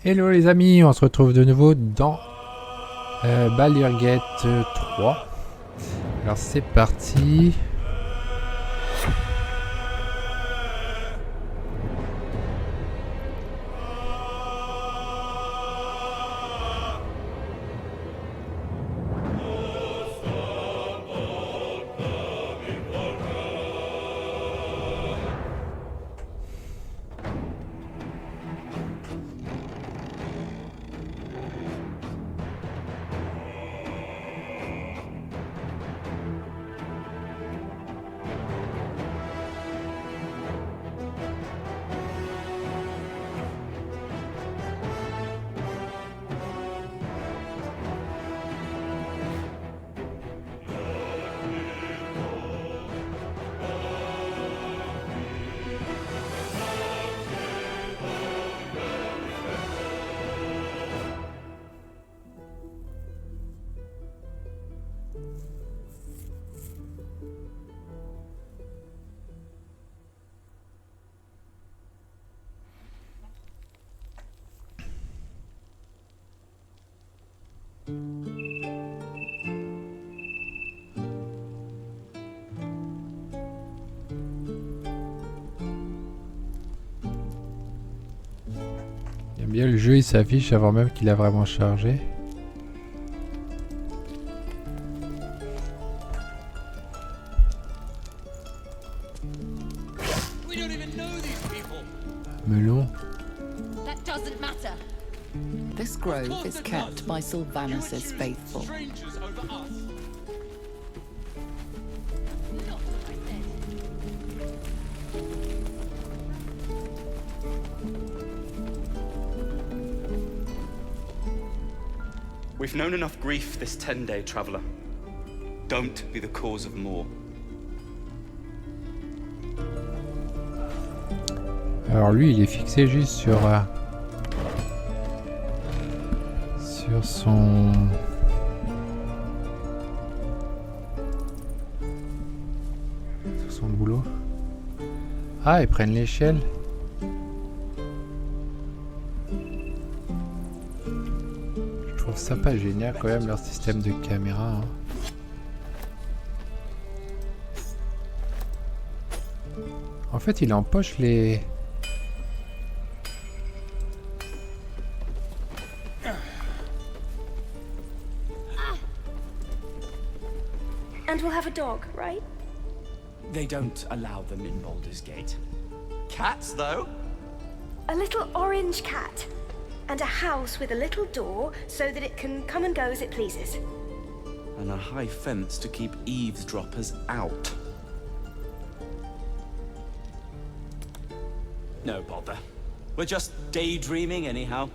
Hello les amis, on se retrouve de nouveau dans Baldur 3. Alors c'est parti. J'aime bien le jeu, il s'affiche avant même qu'il a vraiment chargé. Melon. That doesn't matter. This grove is kept by Sylvanus' faithful. We've known enough grief this 10-day traveler. Don't be the cause of more. Alors lui, il est fixé juste sur son boulot. Ah, ils prennent l'échelle. Je trouve ça pas génial quand même leur système de caméra. Hein. En fait, il empoche les... And we'll have a dog, right? They don't allow them in Baldur's Gate. Cats, though? A little orange cat. And a house with a little door so that it can come and go as it pleases. And a high fence to keep eavesdroppers out. No bother. We're just daydreaming anyhow.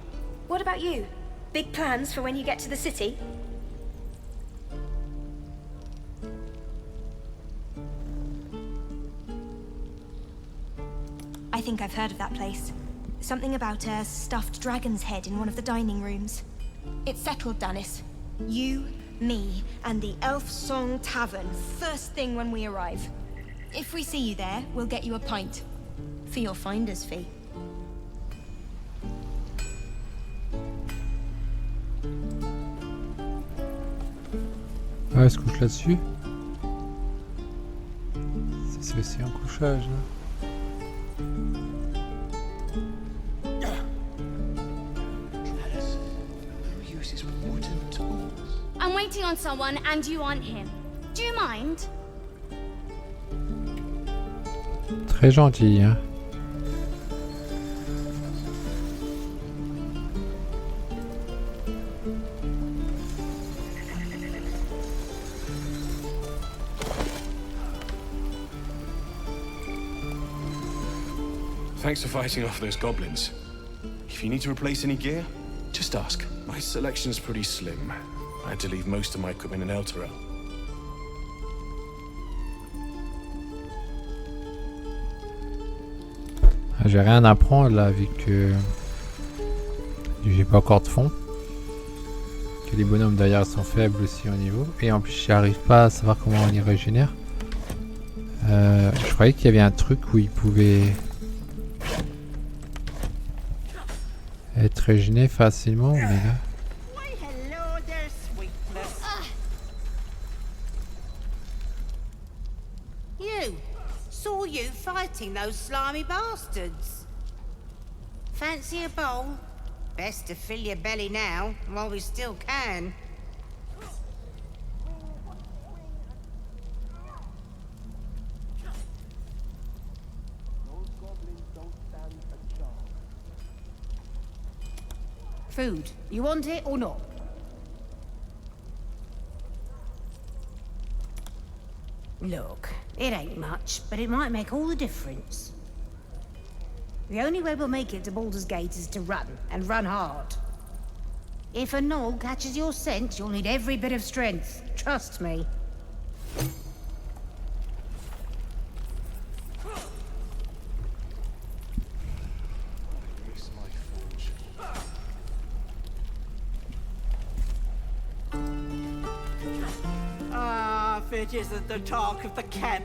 What about you? Big plans for when you get to the city? I think I've heard of that place. Something about a stuffed dragon's head in one of the dining rooms. It's settled, Danis. You, me, and the Elf Song Tavern first thing when we arrive. If we see you there, we'll get you a pint. For your finder's fee. Ah, elle se couche là-dessus. C'est aussi un couchage, là. I'm waiting on someone and you aren't him. Do you mind? Très gentil, hein. Thanks for fighting off those goblins. If you need to replace any gear, just ask. My selection's pretty slim. I had to leave most of my equipment in Elturel. J'ai rien à prendre là vu que j'ai pas encore de fond. Que les bonhommes derrière sont faibles aussi au niveau. Et en plus j'arrive pas à savoir comment on les régénère. Je croyais qu'il y avait un truc où il pouvait être régénéré facilement, mais là... Why, hello there, sweetness. You! Saw you fighting those slimy bastards. Fancy a bowl? Best to fill your belly now, while we still can. Food. You want it or not? Look, it ain't much, but it might make all the difference. The only way we'll make it to Baldur's Gate is to run, and run hard. If a gnoll catches your scent, you'll need every bit of strength. Trust me. Ah, if it isn't the talk of the camp.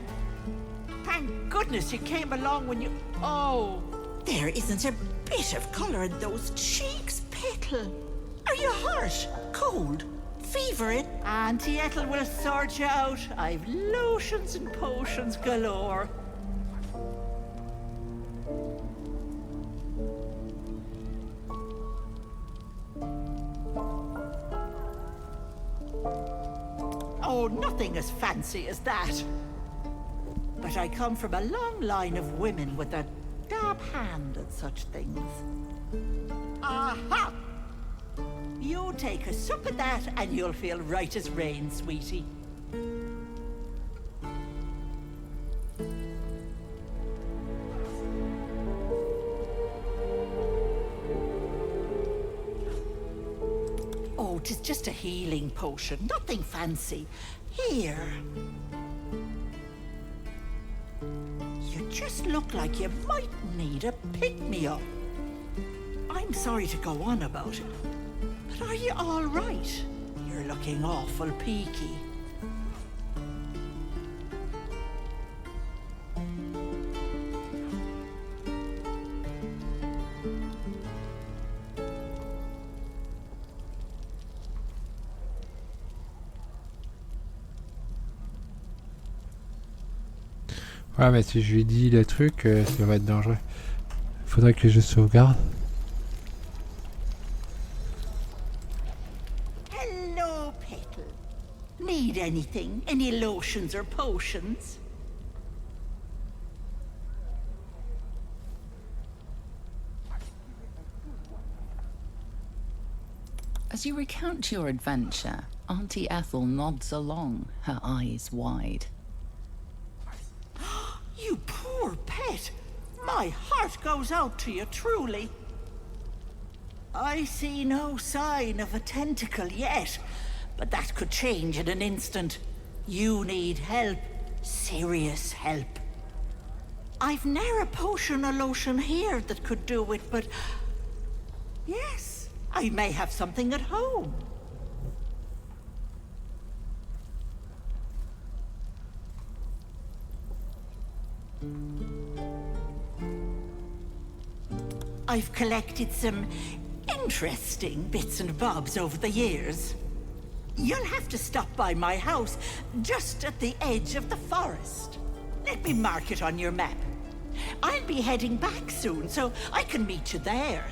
Thank goodness you came along when you... Oh! There isn't a bit of colour in those cheeks, Petal. Are you hurt? Cold? Fevering? Auntie Ethel will sort you out. I've lotions and potions galore. Oh, nothing as fancy as that. But I come from a long line of women with a dab hand at such things. Aha! You take a sup of that and you'll feel right as rain, sweetie. Oh, 'tis just a healing potion, nothing fancy. Here. You just look like you might need a pick-me-up. I'm sorry to go on about it, but are you all right? You're looking awful peaky. Ouais, mais si je lui dis le truc, ça va être dangereux. Faudrait que je sauvegarde. Hello, Petal. Need anything? Any lotions or potions? As you recount your adventure, Auntie Ethel nods along, her eyes wide. You poor pet! My heart goes out to you, truly. I see no sign of a tentacle yet, but that could change in an instant. You need help. Serious help. I've ne'er a potion or lotion here that could do it, but... yes, I may have something at home. I've collected some interesting bits and bobs over the years. You'll have to stop by my house, just at the edge of the forest. Let me mark it on your map. I'll be heading back soon, so I can meet you there.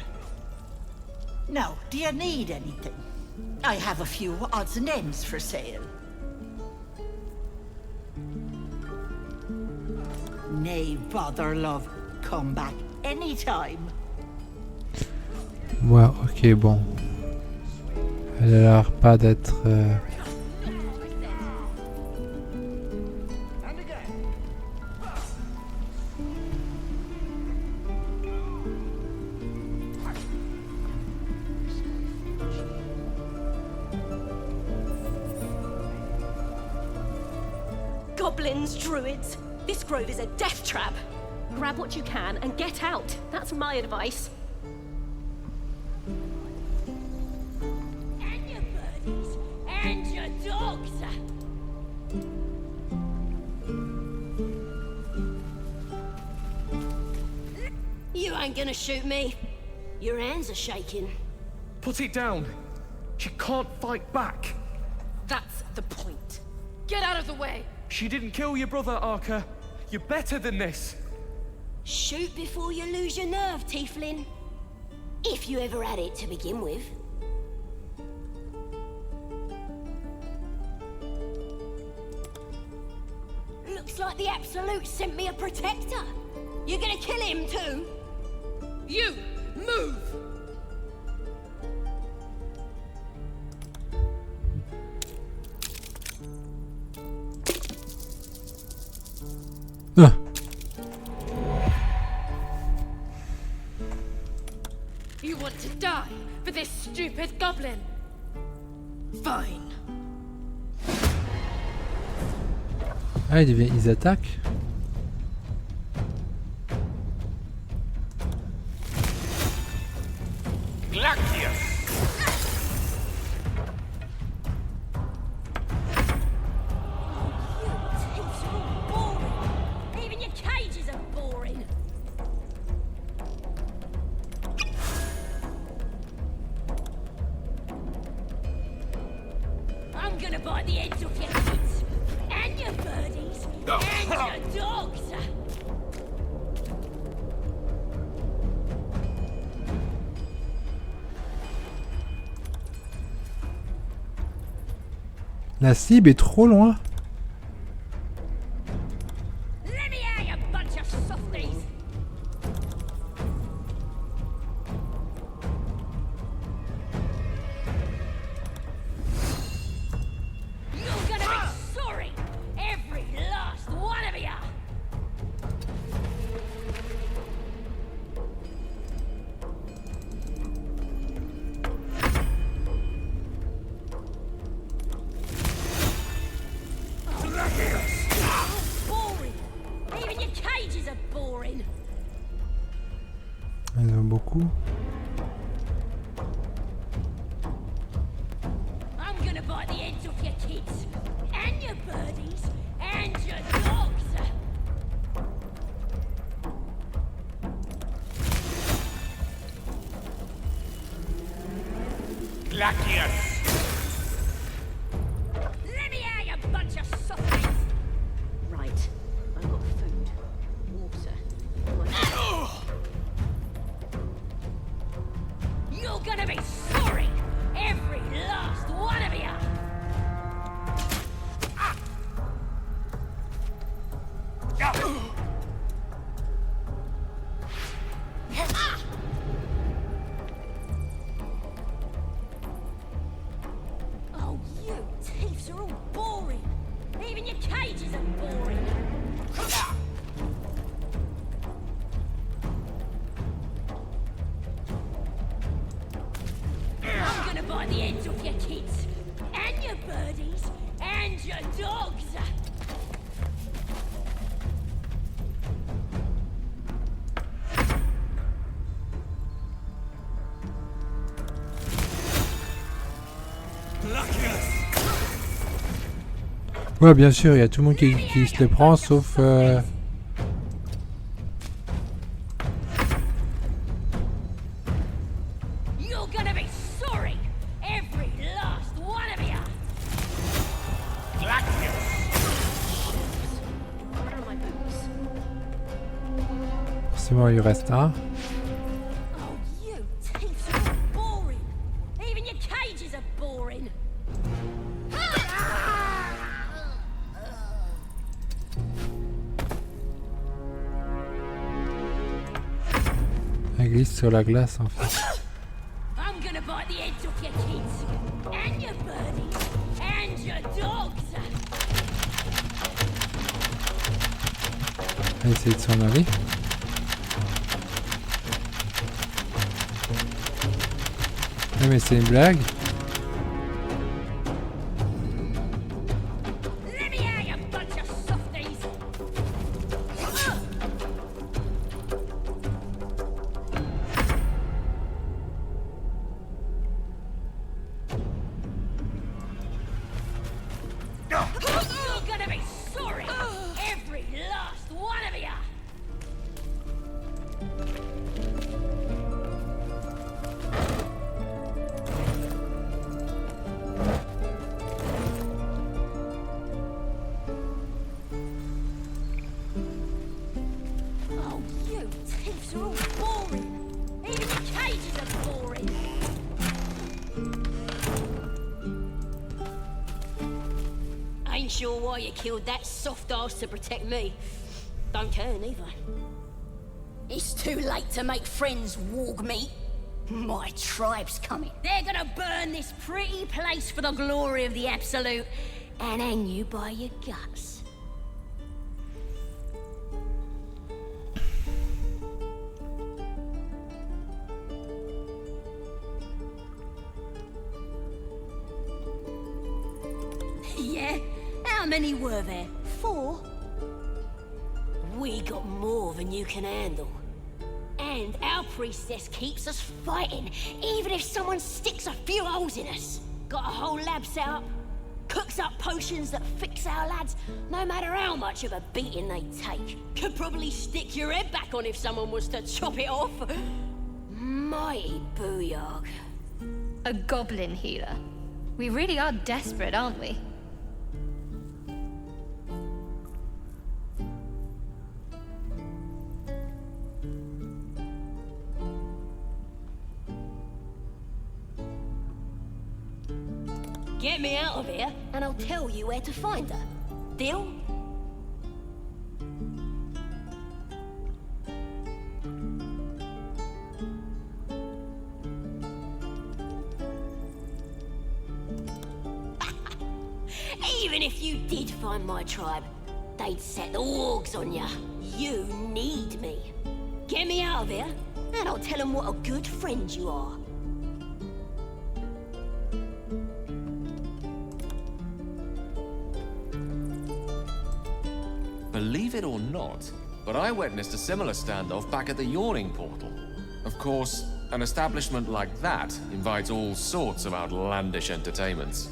Now, do you need anything? I have a few odds and ends for sale. Nay, bother, love. Come back anytime. Ouais, ok, bon. Elle a l'air pas d'être... Goblins, druids. This grove is a death trap. Grab what you can and get out. That's my advice. And your birdies. And your dogs. You ain't gonna shoot me. Your hands are shaking. Put it down. She can't fight back. That's the point. Get out of the way. She didn't kill your brother, Arca. You're better than this. Shoot before you lose your nerve, Tiefling. If you ever had it to begin with. Looks like the Absolute sent me a protector. You're gonna kill him too? You, move! Ah. You want to die for this stupid goblin? Fine. Ah, ils attaquent. Even your cages are boring. I'm gonna bite the heads off your kids, and your birdies, and your dogs. La cible est trop loin. Let me out, you bunch of softies. You're gonna be sorry, every last one of you. Boring. Even your cages are boring. Ils ont beaucoup. I'm gonna bite the heads off your kids, and your birdies, and your dogs. Let me out, you bunch of softies. Right. I've got food, water. You're gonna be sorry, every last one of you. Oh, you thieves are all boring. Even your cages are boring. I'm gonna bite the heads off your kids, and your birdies, and your dogs. Ouais, bien sûr, il y a tout le monde qui se les prend, sauf... You're gonna be sorry, every last one of you. Where are my boots? Forcément, il reste un. Oh, you thieves are all boring. Even your cages are boring. Elle glisse sur la glace, en fait. I'm gonna bite the heads off your kids, and your birdies, and your dogs. Elle essaie de s'en aller. Ouais, mais c'est une blague. Let me out, you bunch of softies. You're gonna be sorry, every last one of you. sure why you killed that soft ass to protect me. Don't care neither. It's too late to make friends, warg meat. My tribe's coming. They're gonna burn this pretty place for the glory of the Absolute and hang you by your guts. Yeah? How many were there? 4? We got more than you can handle. And our priestess keeps us fighting, even if someone sticks a few holes in us. Got a whole lab set up, cooks up potions that fix our lads, no matter how much of a beating they take. Could probably stick your head back on if someone was to chop it off. Mighty booyog. A goblin healer. We really are desperate, aren't we? Get me out of here, and I'll tell you where to find her. Deal? Even if you did find my tribe, they'd set the wargs on you. You need me. Get me out of here, and I'll tell them what a good friend you are. Believe it or not, but I witnessed a similar standoff back at the Yawning Portal. Of course, an establishment like that invites all sorts of outlandish entertainments.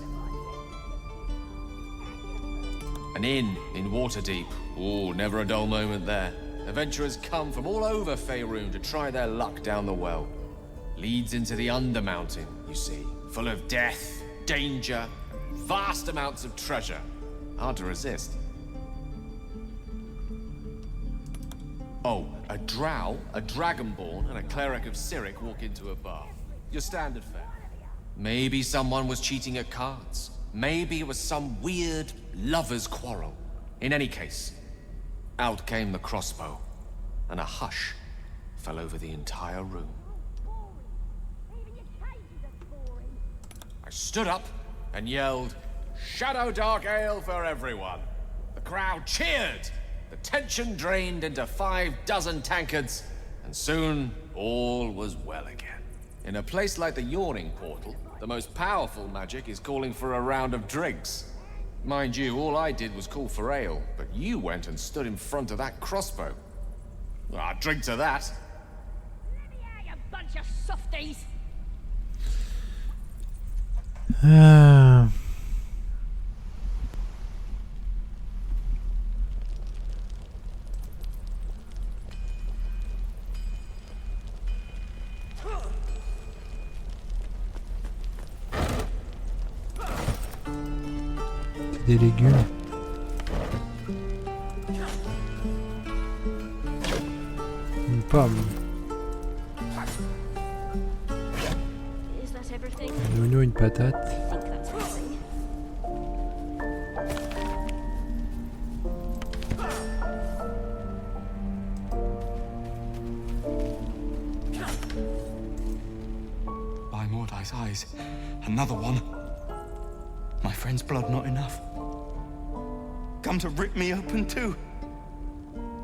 An inn in Waterdeep. Ooh, never a dull moment there. Adventurers come from all over Faerun to try their luck down the well. Leads into the Undermountain, you see. Full of death, danger, vast amounts of treasure. Hard to resist. Oh, a drow, a dragonborn, and a cleric of Cyric walk into a bar. Your standard fare. Maybe someone was cheating at cards. Maybe it was some weird lover's quarrel. In any case, out came the crossbow, and a hush fell over the entire room. I stood up and yelled, "Shadow Dark Ale for everyone!" The crowd cheered. The tension drained into 6 tankards, and soon all was well again. In a place like the Yawning Portal, the most powerful magic is calling for a round of drinks. Mind you, all I did was call for ale, but you went and stood in front of that crossbow. Well, I'd drink to that. Let me out, you bunch of softies! Des légumes. Une pomme. Is that everything? Un oignon, une patate. I think that's everything. By Mordai's eyes, another one. My friend's blood not enough. Come to rip me open too.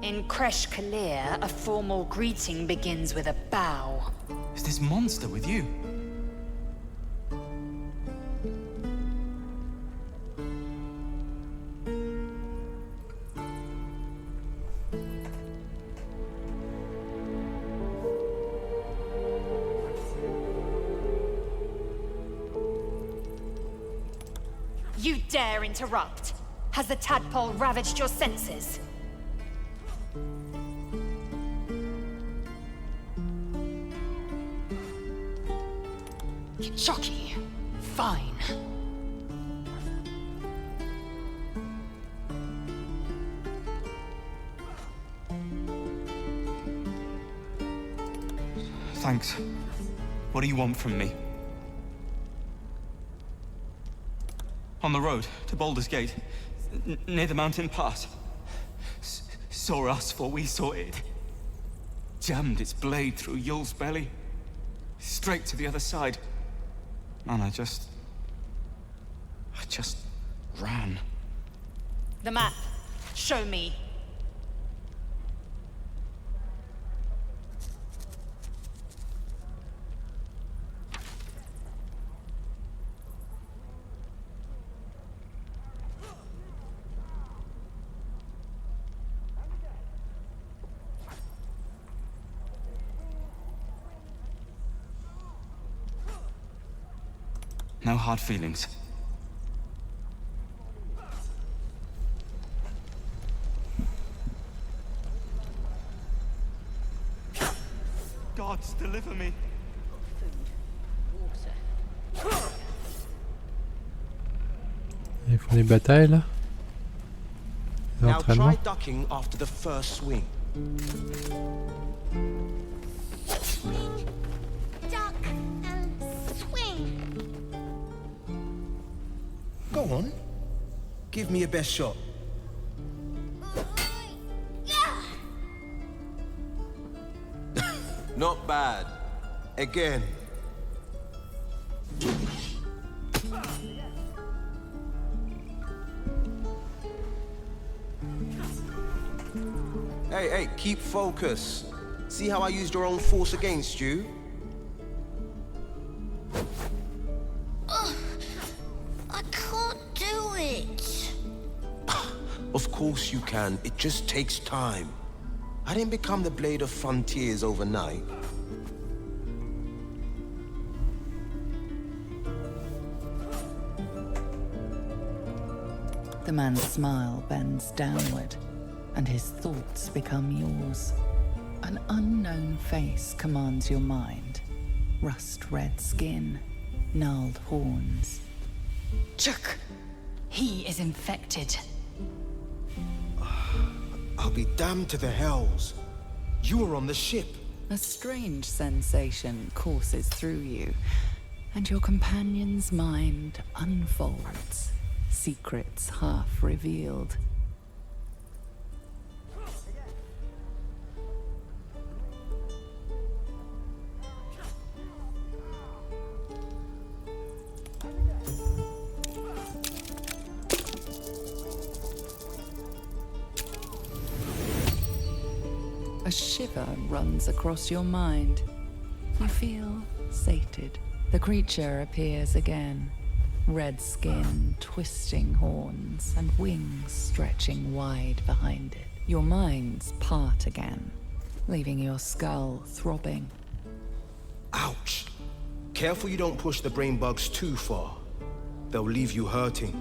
In Kresh Kalir, a formal greeting begins with a bow. Is this monster with you? You dare interrupt? Has the tadpole ravaged your senses? Chucky, fine. Thanks. What do you want from me? On the road to Baldur's Gate, near the mountain pass. Saw us before we saw it. Jammed its blade through Yul's belly. Straight to the other side. And I just ran. The map. Show me. No hard feelings. Gods, deliver me. Ils font des batailles là. Des Now entraînements. try ducking after the first swing. Duck and swing. Go on. Give me your best shot. Not bad. Again. Hey, keep focus. See how I used your own force against you? I can't do it. Of course you can. It just takes time. I didn't become the Blade of Frontiers overnight. The man's smile bends downward, and his thoughts become yours. An unknown face commands your mind. Rust-red skin, gnarled horns. Chuck! He is infected. I'll be damned to the hells. You were on the ship. A strange sensation courses through you, and your companion's mind unfolds, secrets half revealed. A shiver runs across your mind. You feel sated. The creature appears again. Red skin, twisting horns, and wings stretching wide behind it. Your minds part again, leaving your skull throbbing. Ouch. Careful you don't push the brain bugs too far. They'll leave you hurting.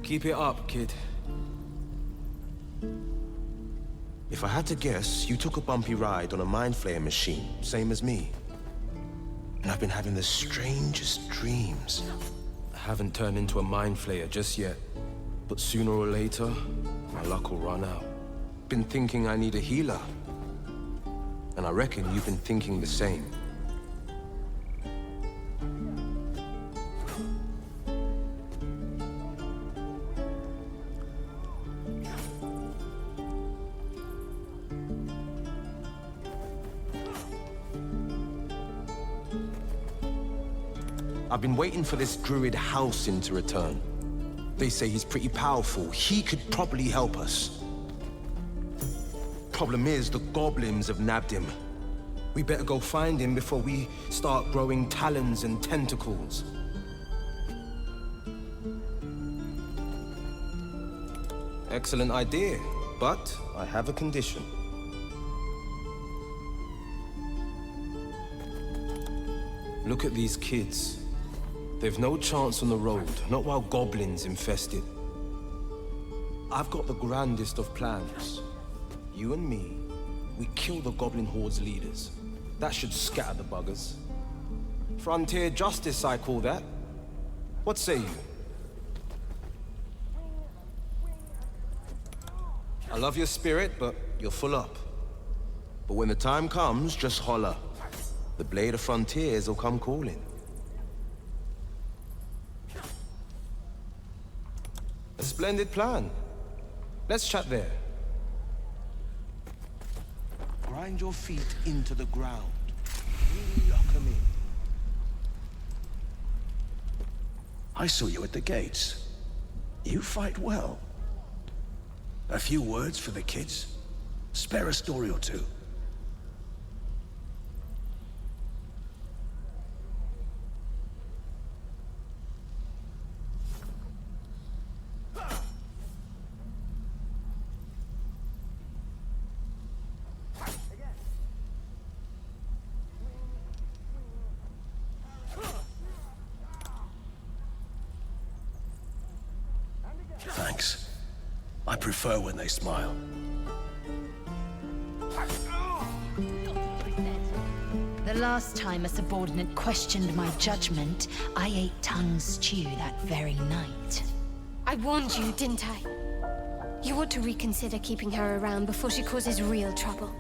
Keep it up, kid. If I had to guess, you took a bumpy ride on a mind flayer machine, same as me. And I've been having the strangest dreams. I haven't turned into a mind flayer just yet, but sooner or later, my luck will run out. Been thinking I need a healer. And I reckon you've been thinking the same. I've been waiting for this druid Halcyon to return. They say he's pretty powerful. He could probably help us. Problem is, the goblins have nabbed him. We better go find him before we start growing talons and tentacles. Excellent idea, but I have a condition. Look at these kids. They've no chance on the road, not while goblins infest it. I've got the grandest of plans. You and me, we kill the goblin horde's leaders. That should scatter the buggers. Frontier justice, I call that. What say you? I love your spirit, but you're full up. But when the time comes, just holler. The Blade of Frontiers will come calling. Splendid plan. Let's chat there. Grind your feet into the ground. Really lock 'em in. I saw you at the gates. You fight well. A few words for the kids? Spare a story or two. Thanks. I prefer when they smile. The last time a subordinate questioned my judgment, I ate tongue stew that very night. I warned you, didn't I? You ought to reconsider keeping her around before she causes real trouble.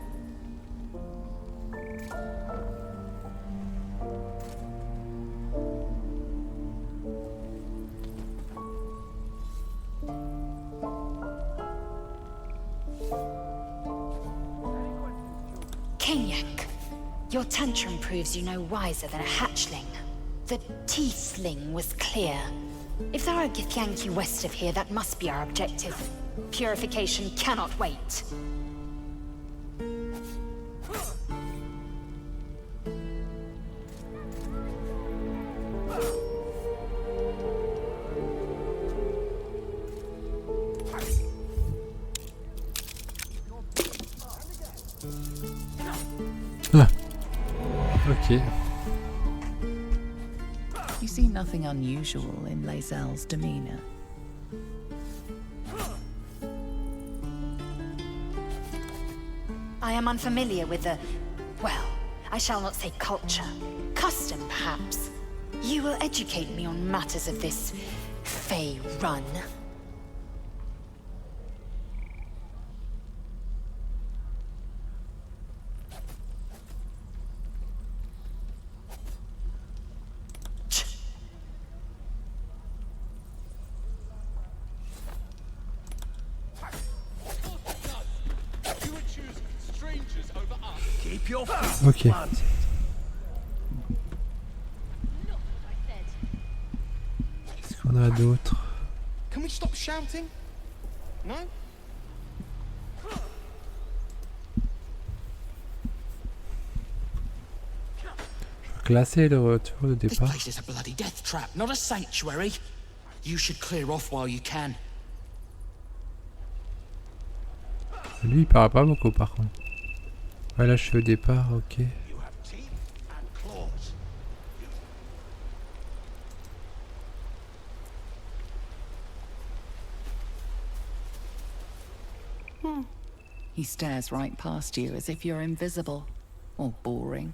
Kenyak, your tantrum proves you no wiser than a hatchling. The tiefling was clear. If there are Githyanki west of here, that must be our objective. Purification cannot wait. Ok. You see nothing unusual in Lae'zel's demeanor. I am unfamiliar with the... well, I shall not say culture. Custom, perhaps. You will educate me on matters of this... Fey run. Ok. Qu'est-ce qu'on a d'autre? Can we stop shouting? No? Je vais classer le retour de This départ. place is a bloody death trap, not a sanctuary. You should clear off while you can. Lui il parle pas beaucoup par contre. Ouais là je suis au départ, ok. He stares right past you as if you're invisible or boring.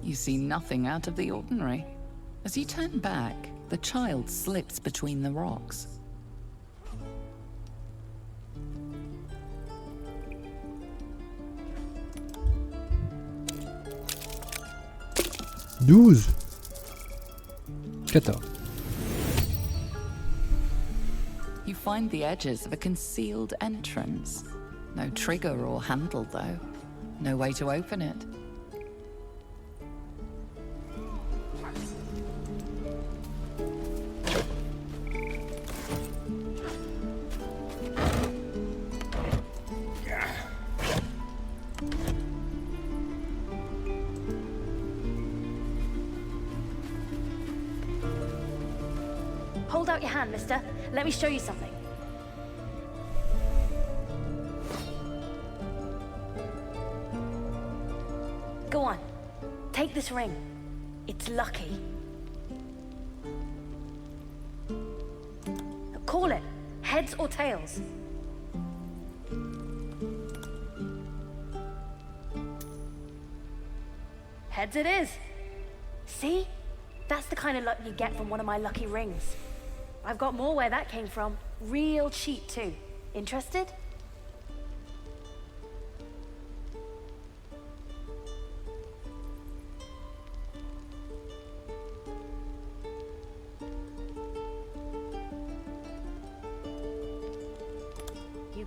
You see nothing out of the ordinary. As you turn back, the child slips between the rocks. Douze. 14. You find the edges of a concealed entrance. No trigger or handle, though. No way to open it. Hold out your hand, mister. Let me show you something. Go on. Take this ring. It's lucky. Call it. Heads or tails. Heads it is. See? That's the kind of luck you get from one of my lucky rings. I've got more where that came from. Real cheap, too. Interested?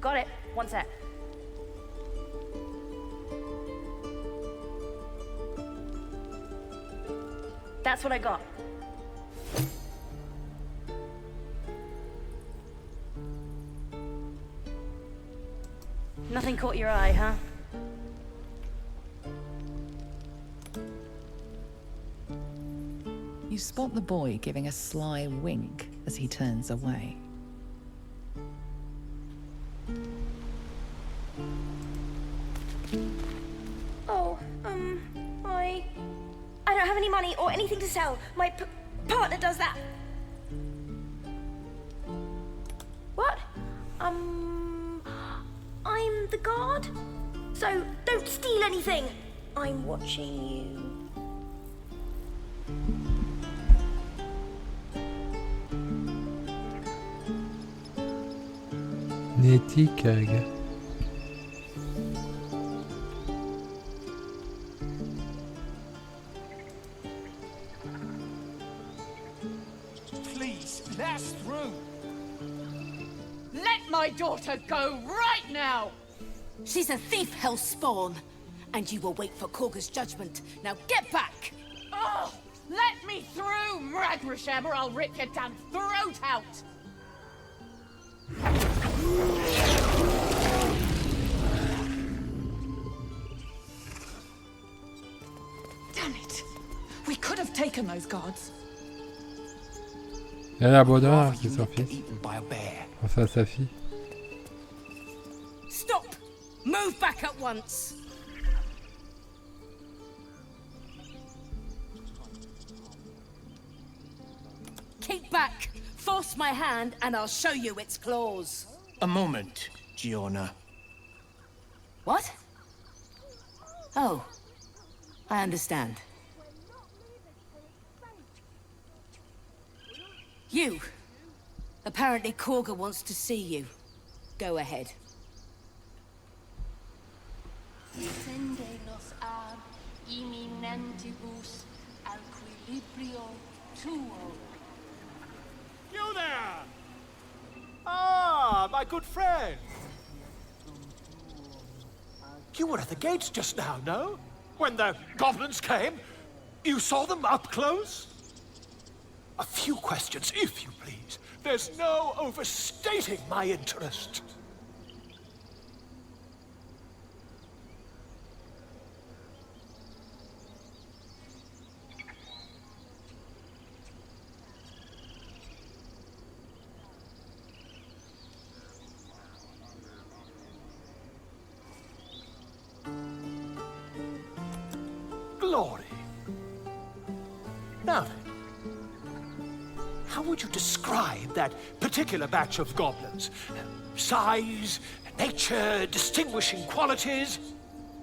got it. One sec. That's what I got. Nothing caught your eye, huh? You spot the boy giving a sly wink as he turns away. Oh, I don't have any money or anything to sell. My partner does that. What? I'm the guard. So don't steal anything. I'm watching you. Netikag. Please, let us through. Let my daughter go right now. She's a thief, hellspawn. And you will wait for Korga's judgment. Now get back! Oh, let me through, Mragrashem, or I'll rip your damn throat out! Damn it! We could have taken those guards. Elle a Baldur, c'est son fils. Enfin, sa fille. Stop! Move back at once! Keep back! Force my hand and I'll show you its claws. A moment, Giona. What? Oh, I understand. You. Apparently Korga wants to see you. Go ahead. Descendenos ad imminentibus equilibrio tuo. You there! Ah, my good friend. You were at the gates just now, no? When the goblins came? You saw them up close? A few questions, if you please. There's no overstating my interest. Glory. Now then, how would you describe that particular batch of goblins? Size, nature, distinguishing qualities?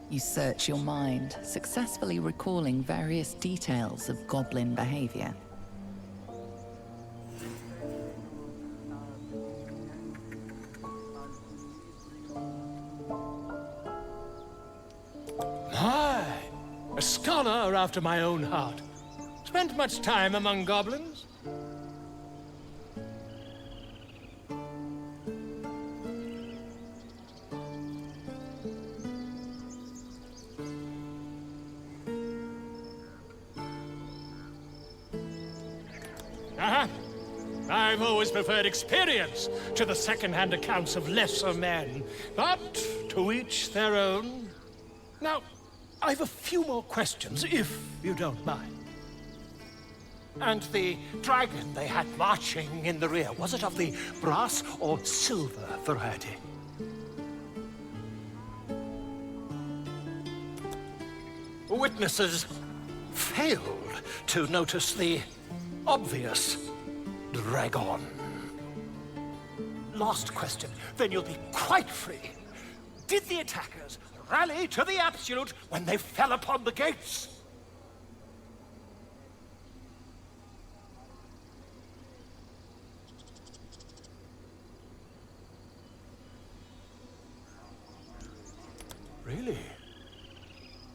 You search your mind, successfully recalling various details of goblin behavior. A scholar after my own heart. Spent much time among goblins? I've always preferred experience to the second-hand accounts of lesser men. But to each their own. Now, I've a few more questions, if you don't mind. And the dragon they had marching in the rear, was it of the brass or silver variety? Witnesses failed to notice the obvious dragon. Last question, then you'll be quite free. Did the attackers rally to the absolute when they fell upon the gates? Really?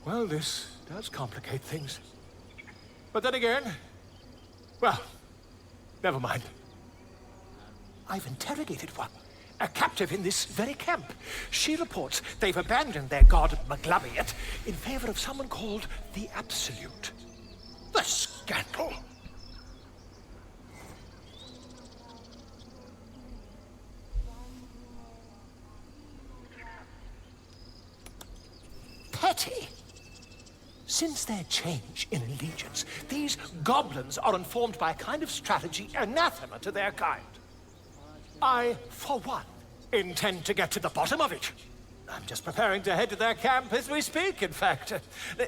Well, this does complicate things. But then again, well, never mind. I've interrogated one, a captive in this very camp. She reports they've abandoned their god Maglabiet in favor of someone called the Absolute. The scandal! Petty! Since their change in allegiance, these goblins are informed by a kind of strategy anathema to their kind. I, for one, intend to get to the bottom of it. I'm just preparing to head to their camp as we speak, in fact.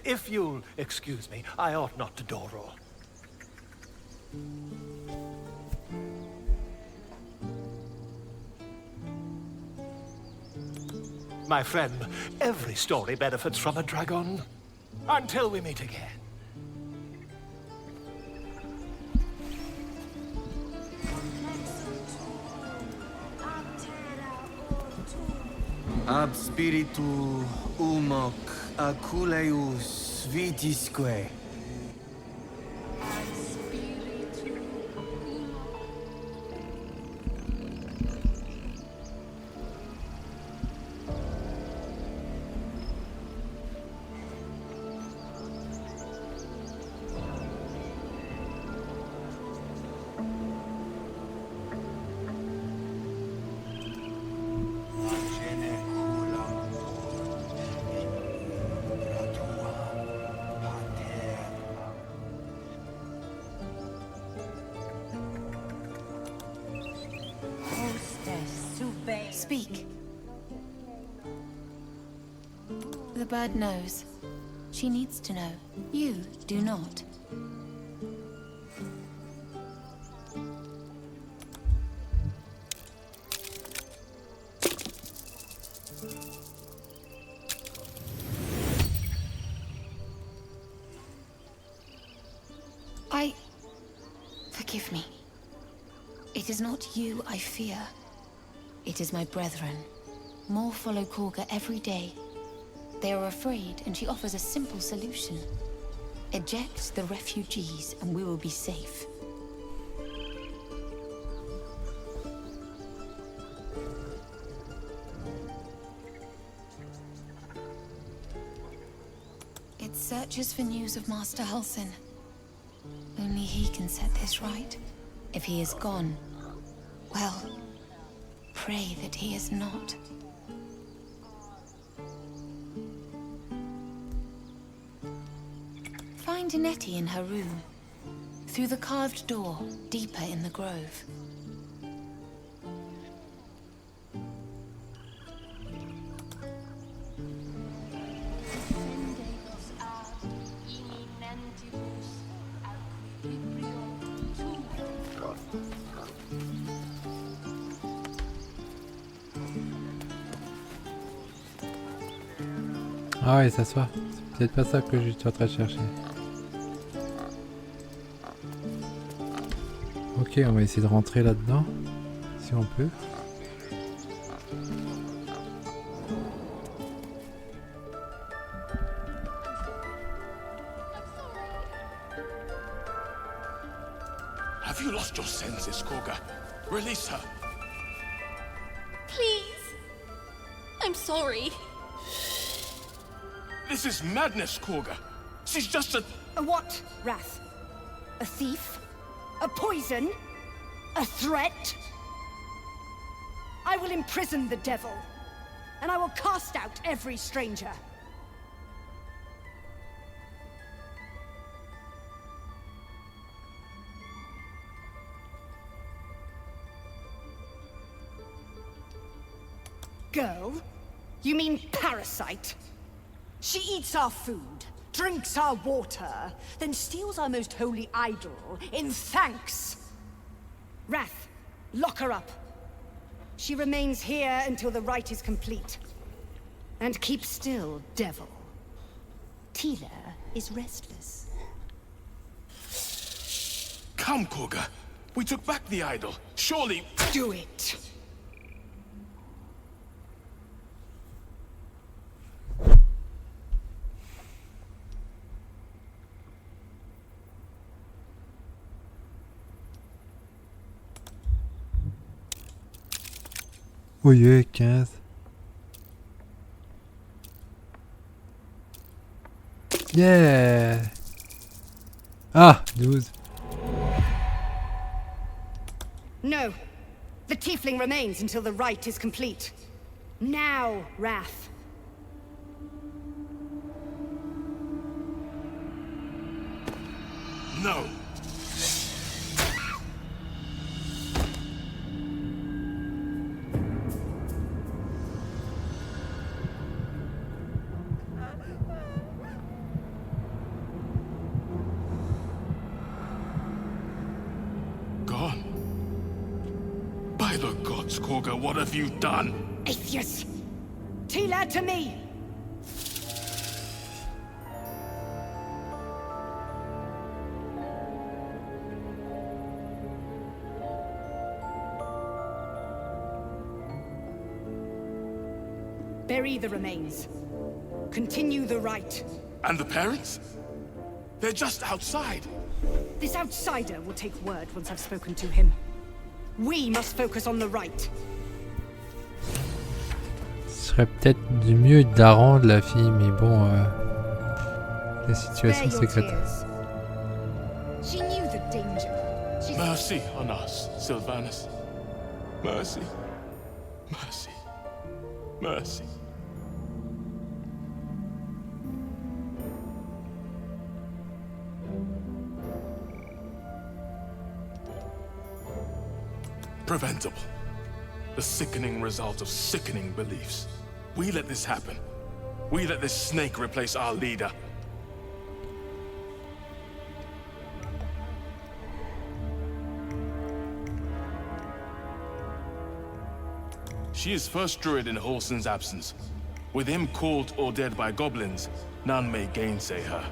If you'll excuse me, I ought not to door roll. My friend, every story benefits from a dragon. Until we meet again. Ab spiritu umoc aculeus vitisque. Speak. The bird knows. She needs to know. You do not. Forgive me. It is not you I fear. It is my brethren. More follow Korga every day. They are afraid, and she offers a simple solution. Eject the refugees, and we will be safe. It searches for news of Master Halsin. Only he can set this right. If he is gone, well, pray that he is not. Find Nettie in her room. Through the carved door, deeper in the grove. Ah ouais, s'asseoir. C'est peut-être pas ça que je suis en train de chercher. Ok, on va essayer de rentrer là-dedans, si on peut. Have you lost your senses, Korga? Release her. Please. I'm sorry. This is madness, Korga. She's just a what, Wrath? A thief? A poison? A threat? I will imprison the devil, and I will cast out every stranger. Girl? You mean parasite? She eats our food, drinks our water, then steals our most holy idol in thanks. Wrath, lock her up. She remains here until the rite is complete. And keep still, devil. Tila is restless. Come, Korga. We took back the idol. Surely... Do it! Oh yeah, 15. Yeah. Ah, 12. No. The tiefling remains until the rite is complete. Now, Wrath. No! Gone? By the gods, Korga, what have you done? Atheus! Tila to me! Bury the remains. Continue the rite. And the parents? They're just outside. This outsider will take word once I've spoken to him. We must focus on the rite. Ce serait peut-être du mieux d'arrendre la fille, mais bon, la situation c'est catastrophique. She knew the danger. Mercy on us, Sylvanus. Mercy. Mercy. Mercy. Preventable. The sickening result of sickening beliefs. We let this happen. We let this snake replace our leader. She is first druid in Wholeson's absence. With him caught or dead by goblins, none may gainsay her.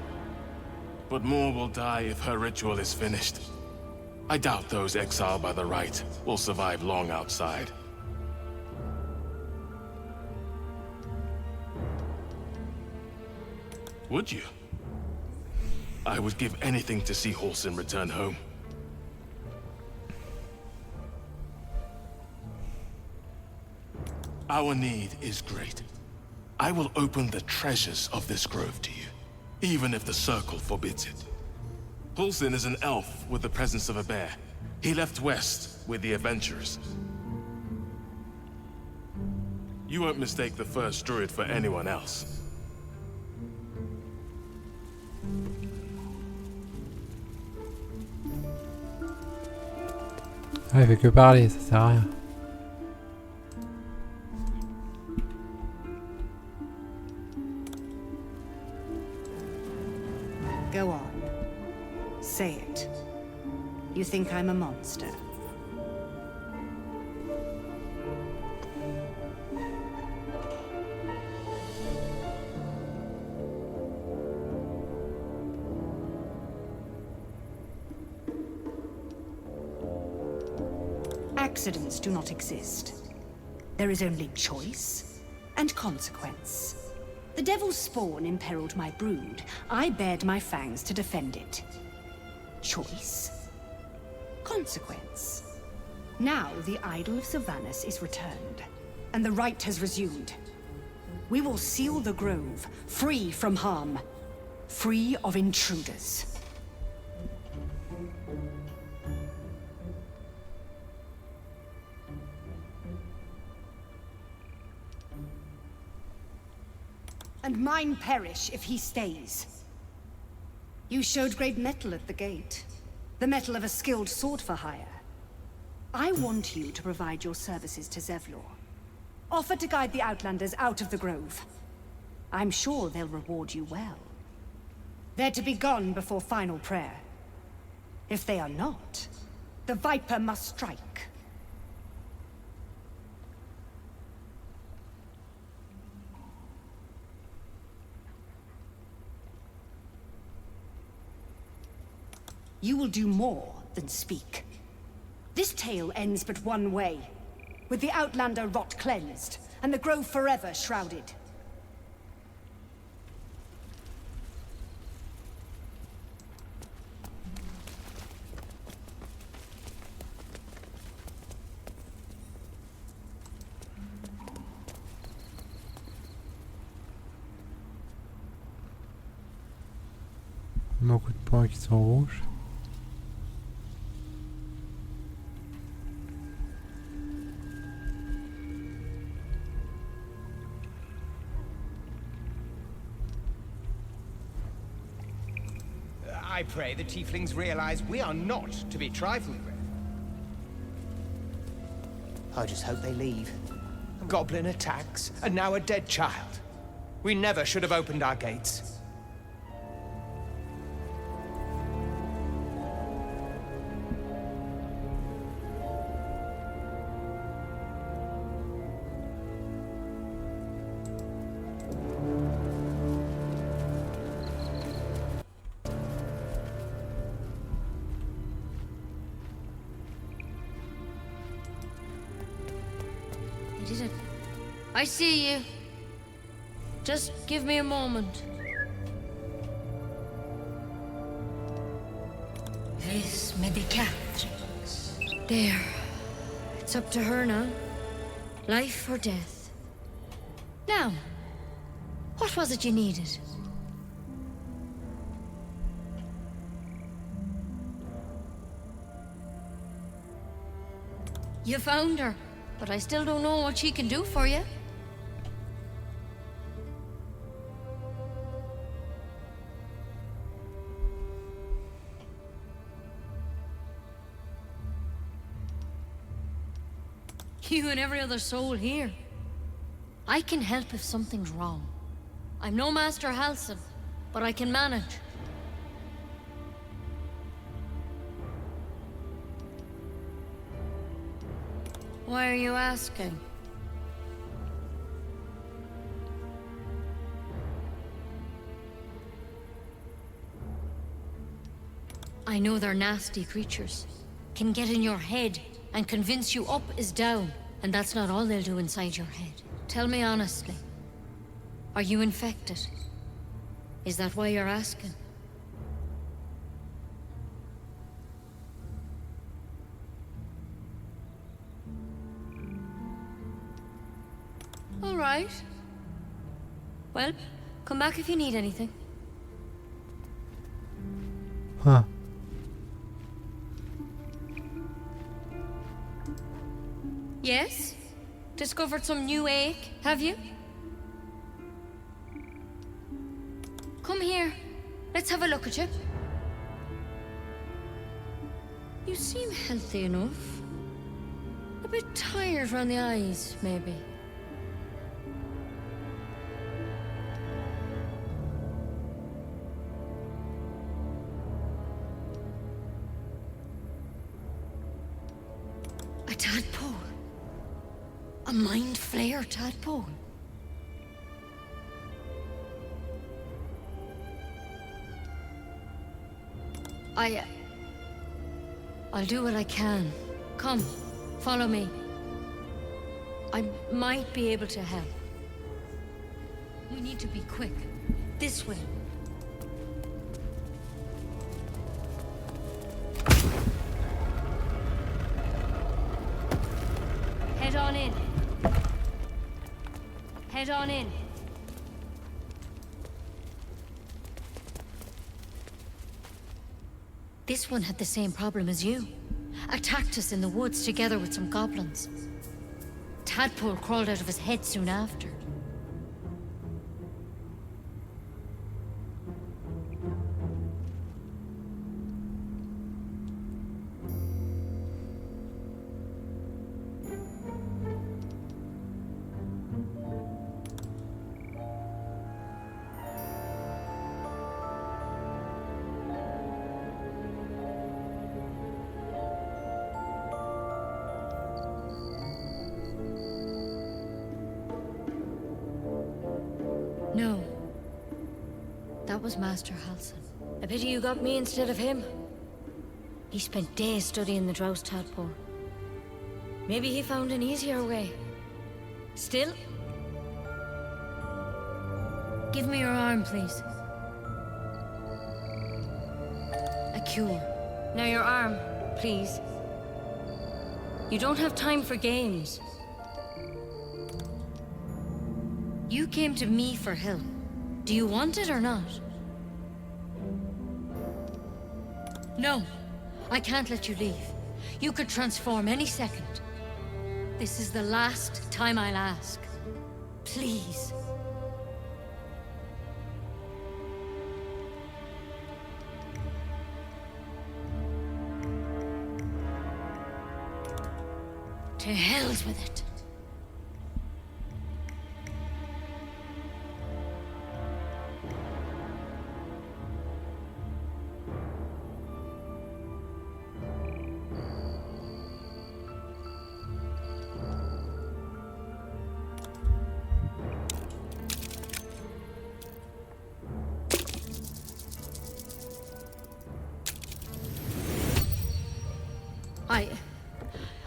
But more will die if her ritual is finished. I doubt those exiled by the rite will survive long outside. Would you? I would give anything to see Wholson return home. Our need is great. I will open the treasures of this grove to you, even if the Circle forbids it. Wholson is an elf with the presence of a bear. He left west with the adventurers. You won't mistake the first druid for anyone else. Ah, il fait que parler, ça sert à rien. Go on. Say it. You think I'm a monster? Accidents do not exist. There is only choice and consequence. The devil's spawn imperiled my brood. I bared my fangs to defend it. Choice. Consequence. Now the idol of Sylvanus is returned, and the rite has resumed. We will seal the grove, free from harm, free of intruders. And mine perish if he stays. You showed great mettle at the gate. The mettle of a skilled sword for hire. I want you to provide your services to Zevlor. Offer to guide the Outlanders out of the grove. I'm sure they'll reward you well. They're to be gone before final prayer. If they are not, the Viper must strike. You will do more than speak. This tale ends but one way, with the Outlander rot cleansed, and the grove forever shrouded. Beaucoup de points qui sont rouges. I pray the tieflings realize we are not to be trifled with. I just hope they leave. Goblin attacks, and now a dead child. We never should have opened our gates. I see you. Just give me a moment. This medicatrix. There. It's up to her now. Life or death. Now, what was it you needed? You found her, but I still don't know what she can do for you. You and every other soul here. I can help if something's wrong. I'm no Master Halsin, but I can manage. Why are you asking? I know they're nasty creatures. Can get in your head and convince you up is down. And that's not all they'll do inside your head. Tell me honestly. Are you infected? Is that why you're asking? All right. Well, come back if you need anything. Huh. Yes? Discovered some new ache, have you? Come here. Let's have a look at you. You seem healthy enough. A bit tired around the eyes, maybe. A tadpole. A mind flayer tadpole. I'll do what I can. Come, follow me. I might be able to help. We need to be quick. This way. Head on in. Head on in. This one had the same problem as you. Attacked us in the woods together with some goblins. Tadpole crawled out of his head soon after. No. That was Master Halsin. A pity you got me instead of him. He spent days studying the Drows tadpole. Maybe he found an easier way. Still? Give me your arm, please. A cure. Now your arm, please. You don't have time for games. You came to me for help. Do you want it or not? No, I can't let you leave. You could transform any second. This is the last time I'll ask. Please. To hell's with it.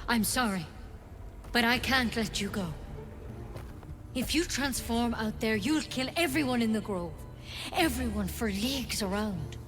I'm sorry, but I can't let you go. If you transform out there, you'll kill everyone in the grove. Everyone for leagues around.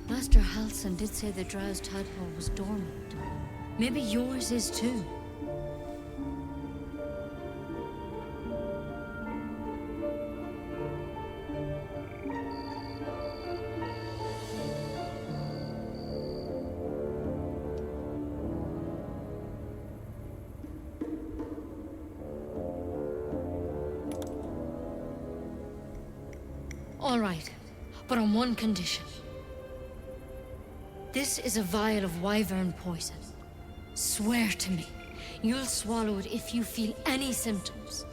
Master Halson did say the drow's tadpole was dormant. Maybe yours is too. All right, but on one condition. This is a vial of wyvern poison. Swear to me, you'll swallow it if you feel any symptoms.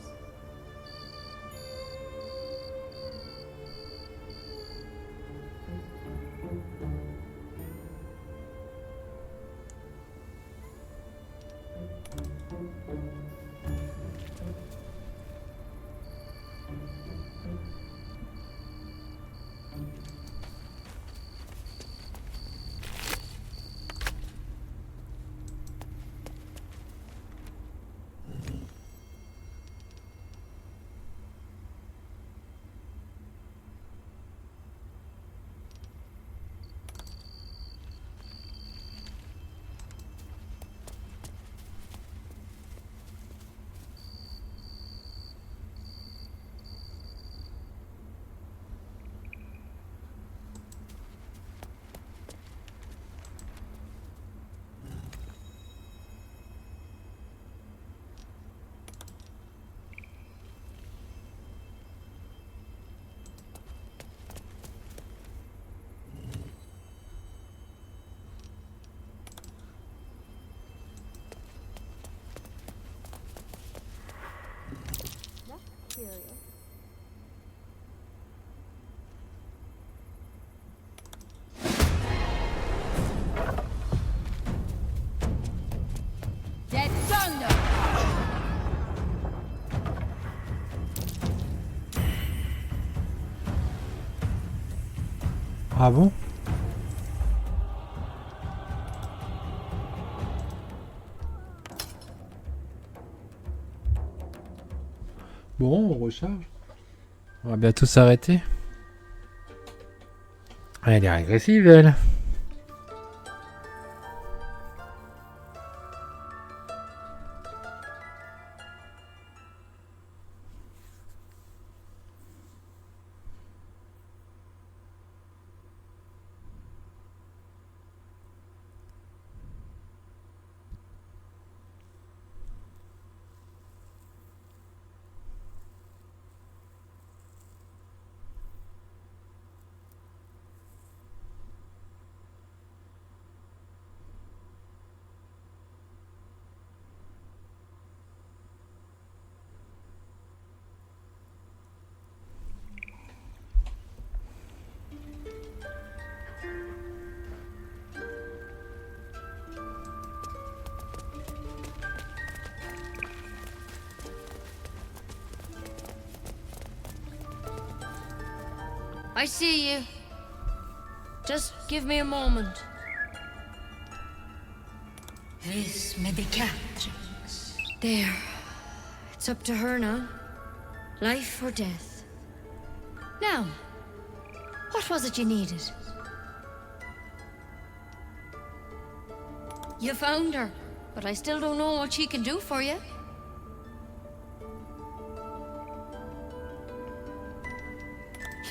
Dead thunder! Ah bon? Bon, on recharge. On va bientôt s'arrêter. Elle est agressive, elle. I see you. Just give me a moment. Vis medicatrix. There. It's up to her now. Life or death. Now, what was it you needed? You found her, but I still don't know what she can do for you.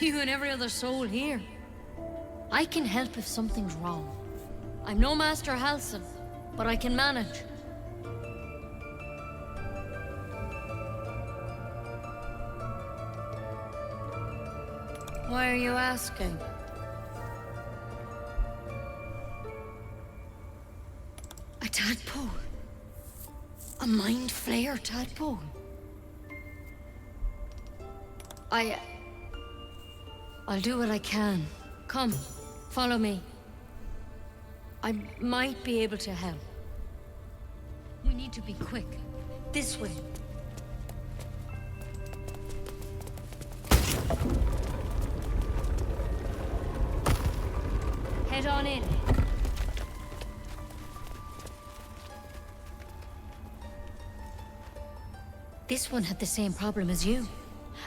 You and every other soul here. I can help if something's wrong. I'm no Master Halsin, but I can manage. Why are you asking? A tadpole? A mind flayer tadpole? I'll do what I can. Come, follow me. I might be able to help. We need to be quick. This way. Head on in. This one had the same problem as you.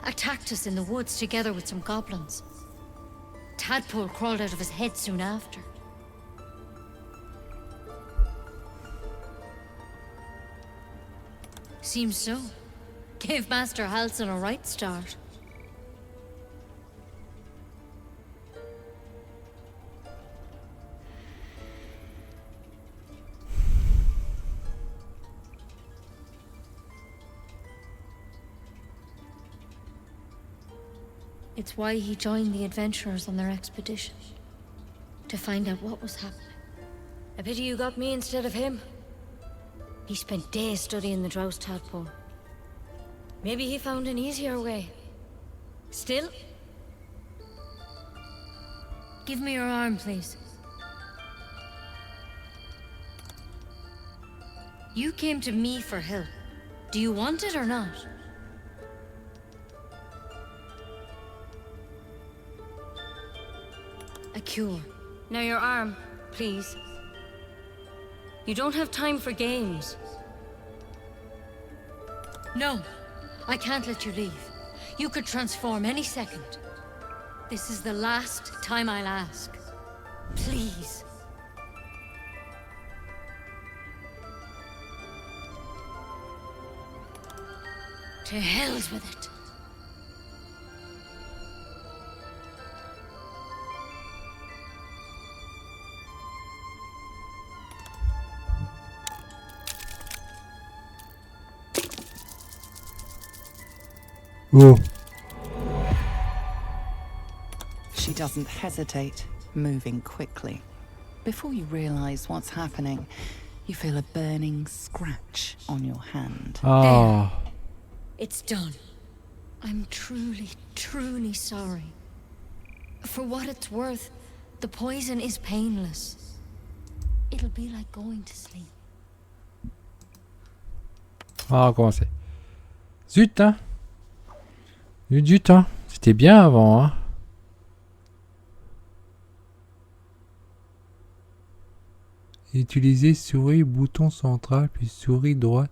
Attacked us in the woods together with some goblins. Tadpole crawled out of his head soon after. Seems so. Gave Master Halsin a right start. It's why he joined the adventurers on their expedition. To find out what was happening. A pity you got me instead of him. He spent days studying the Drow tadpole. Maybe he found an easier way. Still? Give me your arm, please. You came to me for help. Do you want it or not? A cure. Now your arm, please. You don't have time for games. No, I can't let you leave. You could transform any second. This is the last time I'll ask. Please. To hell's with it. Oh. She doesn't hesitate, moving quickly. Before you realize what's happening, you feel a burning scratch on your hand. Oh. There. It's done. I'm truly, truly sorry. For what it's worth, the poison is painless. It'll be like going to sleep. On va recommencer. Zut, hein. Zut, hein. C'était bien avant, hein. Utilisez souris bouton central puis souris droite.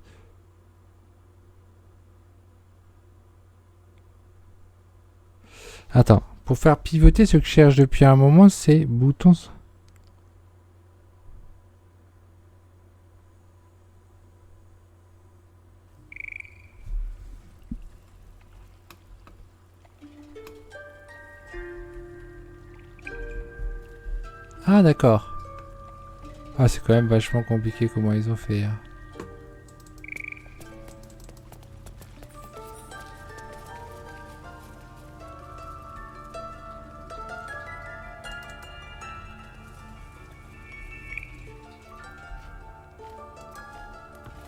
Attends, pour faire pivoter, ce que je cherche depuis un moment, c'est bouton. Ah d'accord. Ah c'est quand même vachement compliqué comment ils ont fait. Hein.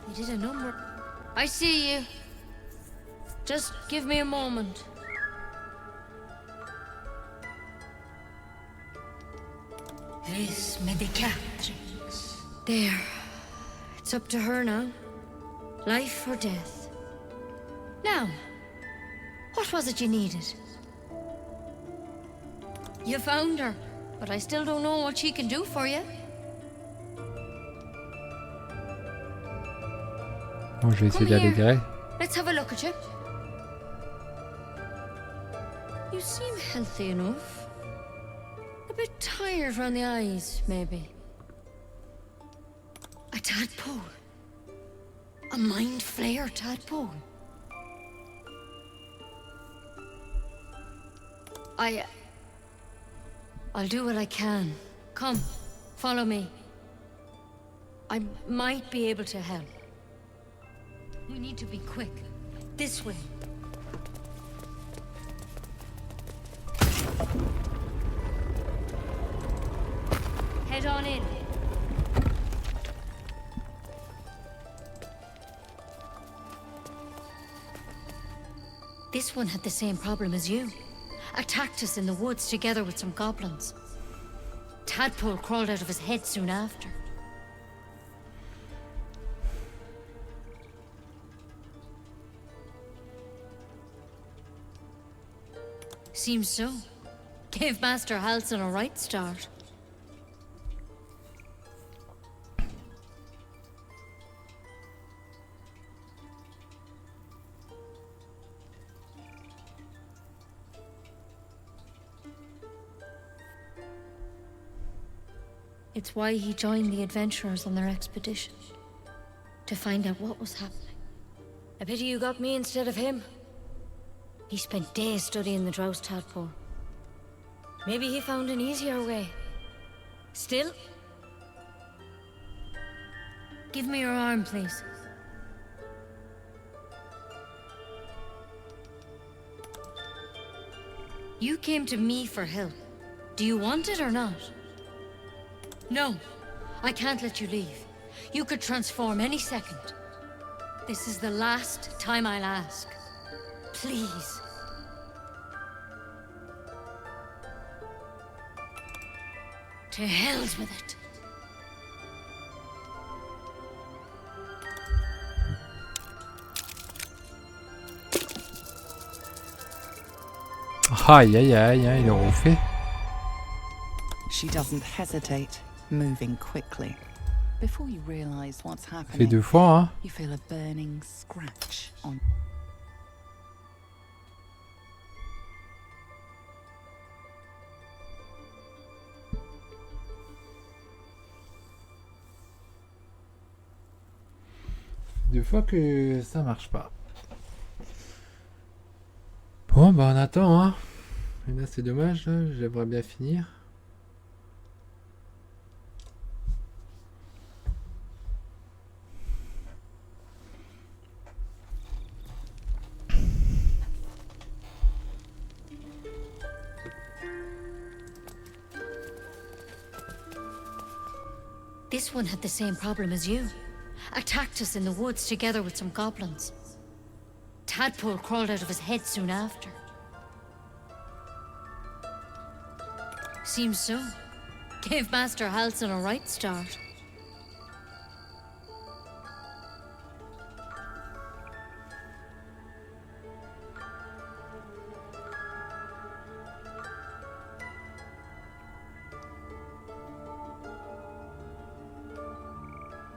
You did a number. I see you. Just give me a moment. Vis medicatrix. There. It's up to her now. Life or death. Now, what was it you needed? You found her, but I still don't know what she can do for you. Bon, je vais essayer d'aller direct. Let's have a look at you. You seem healthy enough. A bit tired around the eyes, maybe. A tadpole. A mind flayer tadpole. I'll do what I can. Come, follow me. I might be able to help. We need to be quick. This way. Head on in. This one had the same problem as you. Attacked us in the woods together with some goblins. Tadpole crawled out of his head soon after. Seems so. Gave Master Halson a right start. It's why he joined the adventurers on their expedition. To find out what was happening. I pity you got me instead of him. He spent days studying the Drows tadpole. Maybe he found an easier way. Still? Give me your arm, please. You came to me for help. Do you want it or not? No, I can't let you leave. You could transform any second. This is the last time I'll ask. Please. To hell's with it. Aïe aïe aïe, hein, il est refait. She doesn't hesitate, moving quickly. Before you realize what's Fait happening, 2 fois, hein. you feel a burning scratch on. Deux fois que ça marche pas. Bon, bah on attend, hein. Et là, c'est dommage, là. J'aimerais bien finir. This one had the same problem as you. Attacked us in the woods together with some goblins. Tadpole crawled out of his head soon after. Seems so. Gave Master Halson a right start.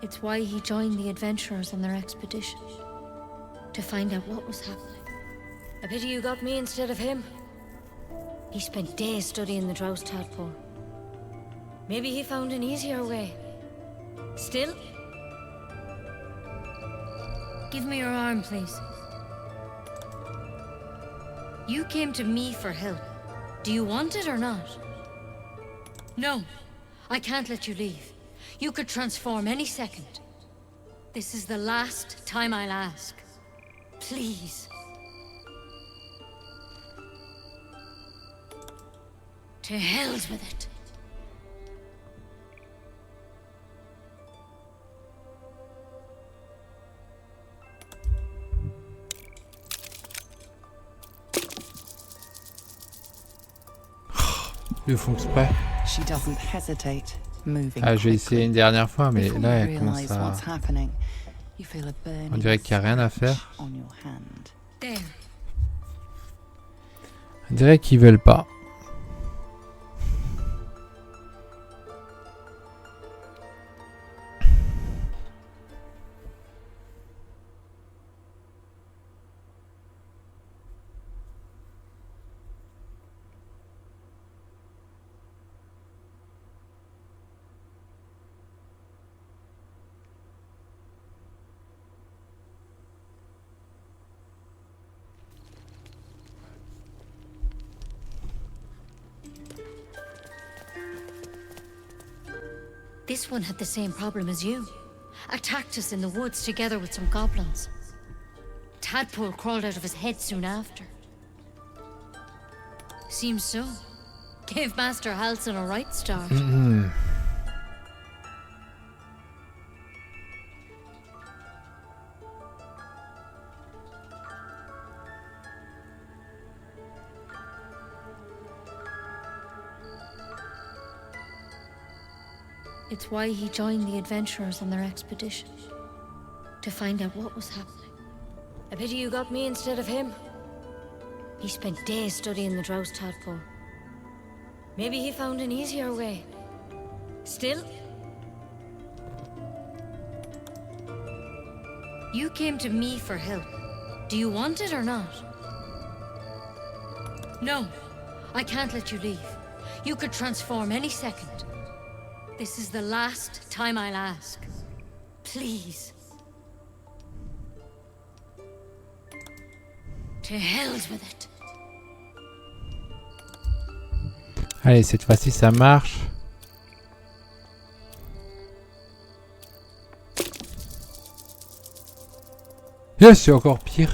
It's why he joined the adventurers on their expedition. To find out what was happening. I pity you got me instead of him. He spent days studying the Drows tadpole. Maybe he found an easier way. Still? Give me your arm, please. You came to me for help. Do you want it or not? No, I can't let you leave. You could transform any second. This is the last time I'll ask. Please. To hell's with it. Ils font exprès. She doesn't hesitate, moving Ah, je vais essayer une dernière fois, mais Before là, you elle commence realize à... what's happening, you feel a burning On dirait qu'il n'y a rien à faire. on your hand. There. On dirait qu'ils veulent pas. This one had the same problem as you. Attacked us in the woods together with some goblins. Tadpole crawled out of his head soon after. Seems so. Gave Master Halsin a right start. It's why he joined the adventurers on their expedition. To find out what was happening. A pity you got me instead of him. He spent days studying the Drows tadpole. Maybe he found an easier way. Still, you came to me for help. Do you want it or not? No, I can't let you leave. You could transform any second. This is the last time I'll ask. Please. To hell's with it. Allez, cette fois-ci ça marche. Yes, c'est encore pire.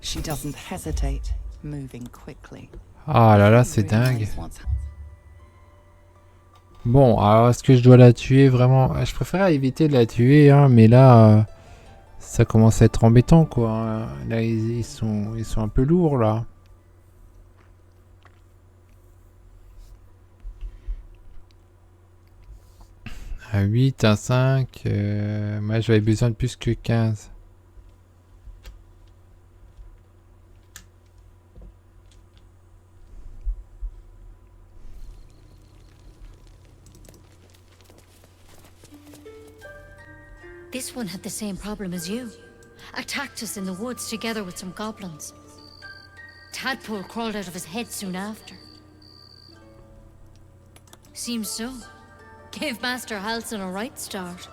She doesn't hesitate, moving quickly. Ah là là, c'est dingue. Bon, alors est-ce que je dois la tuer vraiment? Je préfère éviter de la tuer, hein, mais là, ça commence à être embêtant, quoi. Hein. Là, ils sont un peu lourds, là. Un 8, un 5, moi j'avais besoin de plus que 15. This one had the same problem as you. Attacked us in the woods together with some goblins. Tadpole crawled out of his head soon after. Seems so. Gave Master Halsin a right start.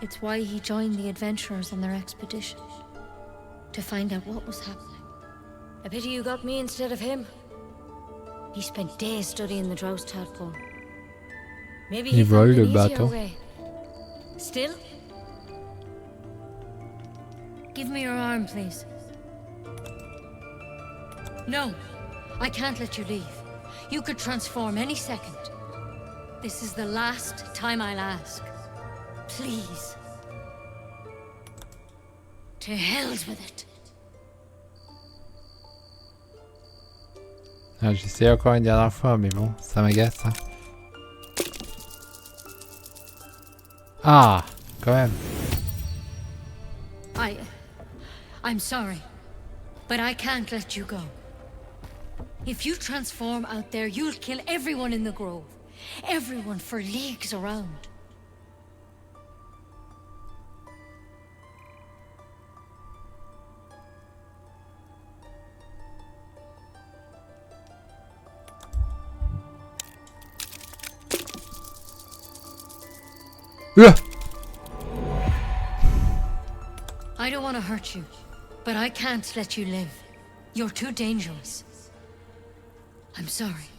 It's why he joined the adventurers on their expedition. To find out what was happening. A pity you got me instead of him. He spent days studying the Drows tadpole. Maybe he found an easier way. Still? Give me your arm, please. No, I can't let you leave. You could transform any second. This is the last time I'll ask. Please. To hell's with it. Ah, j'essaie encore une dernière fois, mais bon, ça m'agace. Hein. Ah, quand même. I'm sorry, but I can't let you go. If you transform out there, you'll kill everyone in the grove. Everyone for leagues around. I don't want to hurt you, but I can't let you live. You're too dangerous. I'm sorry.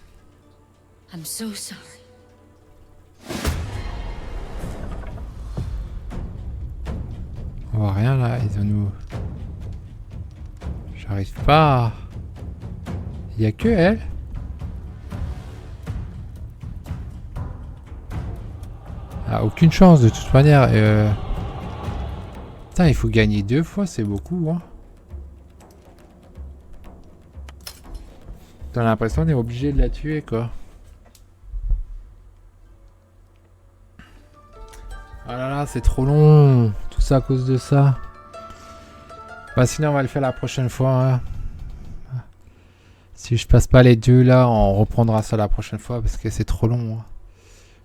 I'm so sorry. On voit rien là, ils ont nous... J'arrive pas. Il y a que elle. Ah, aucune chance de toute manière. Putain, il faut gagner 2 fois, c'est beaucoup. Hein. T'as l'impression qu'on est obligé de la tuer, quoi. Ah là là, c'est trop long. Tout ça à cause de ça. Bah sinon, on va le faire la prochaine fois. Hein. Si je passe pas les 2 là, on reprendra ça la prochaine fois parce que c'est trop long. Hein.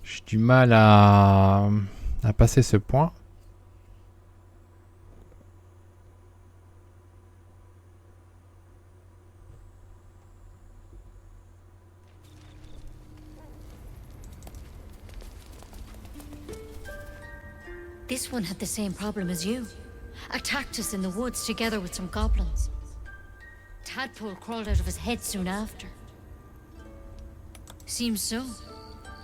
J'ai du mal à passer ce point. This one had the same problem as you. Attacked us in the woods together with some goblins. Tadpole crawled out of his head soon after. Seems so.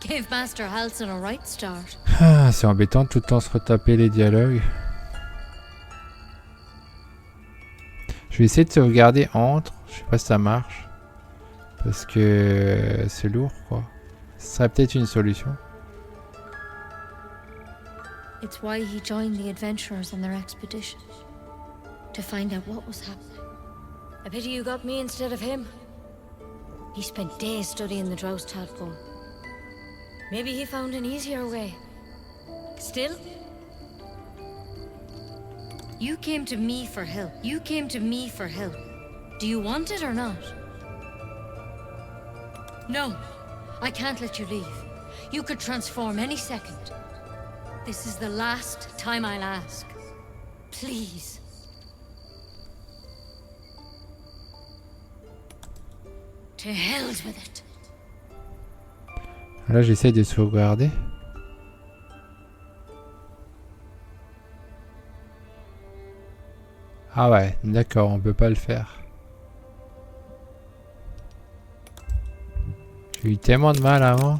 Gave Master Halsin a right start. Ah, c'est embêtant de tout le temps se retaper les dialogues. Je vais essayer de sauvegarder entre. Je sais pas si ça marche. Parce que c'est lourd quoi. Ce serait peut-être une solution. It's why he joined the adventurers on their expedition. To find out what was happening. I pity you got me instead of him. He spent days studying the Drow tadpole. Maybe he found an easier way. Still, you came to me for help. You came to me for help. Do you want it or not? No, I can't let you leave. You could transform any second. This is the last time I'll ask. Please. To hell's with it. Là, j'essaie de sauvegarder. Ah ouais, d'accord, on peut pas le faire. J'ai eu tellement de mal avant.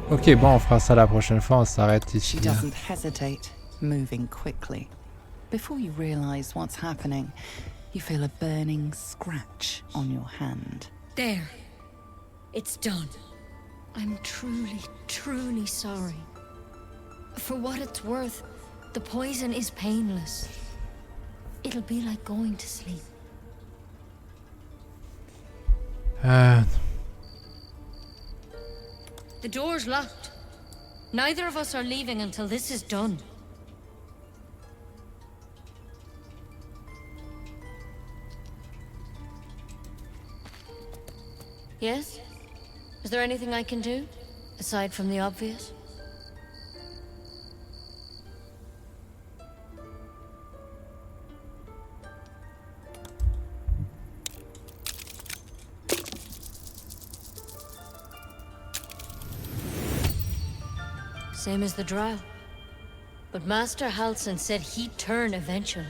Ok, bon, on fera ça la prochaine fois, on s'arrête ici. She doesn't hesitate, moving quickly. Before you realize what's happening, you feel a burning scratch on your hand. There. It's done. I'm truly, truly sorry. For what it's worth, the poison is painless. It'll be like going to sleep. The door's locked. Neither of us are leaving until this is done. Yes? Is there anything I can do, aside from the obvious? Same as the Drow. But Master Halsin said he'd turn eventually.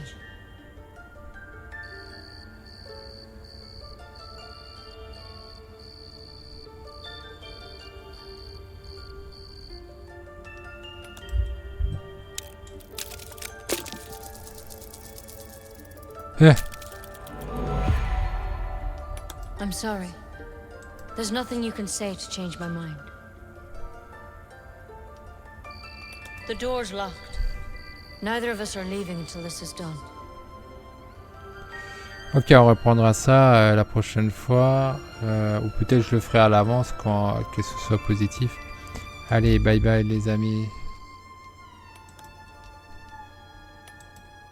I'm sorry. There's nothing you can say to change my mind. The door's locked. Neither of us are leaving until this is done. Ok, on reprendra ça la prochaine fois. Ou peut-être je le ferai à l'avance quand que ce soit positif. Allez, bye bye les amis.